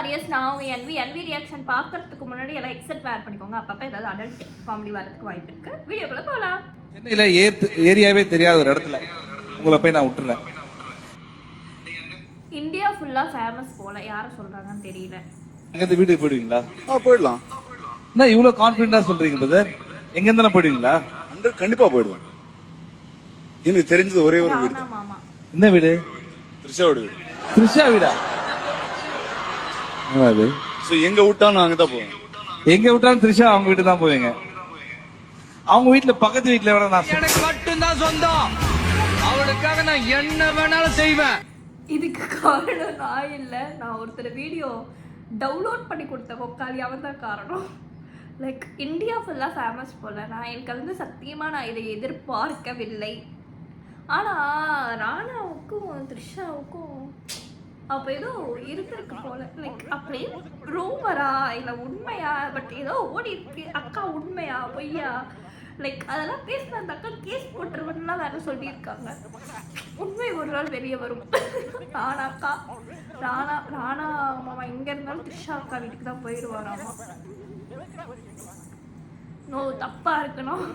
Warriors நான் அவங்க envy reaction பார்க்கறதுக்கு முன்னாடி எல்லாம் எக்ஸெட் வேர் பண்ணிக்கோங்க. அப்பப்போ ஏதாவது அடல்ட் காமெடி வரதுக்கு வாய்ப்பு இருக்கு. வீடியோக்குள்ள போகலாம். சென்னையில ஏரியாவே தெரியாத ஒரு இடத்துல உங்களை போய் நான் விட்டுறேன். இந்தியா ஃபுல்லா ஃபேமஸ் போல, யாரை சொல்றாங்கன்னு தெரியல. எங்க வீட்டுக்கு போயிடுவீங்களா? போயிடலாம். என்ன இவ்வளவு கான்பிடண்டா சொல்றீங்க பிரதர்? எங்க இருந்தாலும் போயிடுவீங்களா? கண்டிப்பா போயிடுவேன். எனக்கு தெரிஞ்சது ஒரே ஒரு வீடு. மாமா என்ன வீடு? த்ரிஷாவோட வீடு. த்ரிஷா வீடா? அது எங்க விட்டா நான் அங்கதான் போவேன். எங்க விட்டாலும் த்ரிஷா அவங்க வீட்டு தான் போவீங்க. அவங்க வீட்டுல பக்கத்து வீட்டுல விட நான் எனக்கு மட்டும்தான் சொந்தம். அவளுக்காக நான் என்ன வேணாலும் செய்வேன். இதுக்கு காரணம் நான் இல்லை, நான் ஒருத்தர் வீடியோ டவுன்லோட் பண்ணி கொடுத்த கொக்காளி, அவன் தான் காரணம். லைக் இந்தியா ஃபுல்லாக ஃபேமஸ் போல். எனக்கு வந்து சத்தியமாக நான் இதை எதிர்பார்க்கவில்லை. ஆனால் ராணாவுக்கும் த்ரிஷாவுக்கும் அப்போ ஏதோ இருந்திருக்கு போல். லைக் அப்படியே ரூமரா இல்லை உண்மையா, பட் ஏதோ ஓடி இருக்கு. அக்கா உண்மையா பொய்யா, லைக் அதெல்லாம் பேசின அந்த அக்கா கேஸ் போட்டுருவன்லாம் வேற சொல்லியிருக்காங்க. உண்மை ஒரு நாள் வெளியே வரும். ராணாக்கா ராணா மாமா எங்க இருந்தாலும் த்ரிஷா அக்கா வீட்டுக்கு தான் போயிடுவாராமா. நோ தப்பா இருக்கணும்.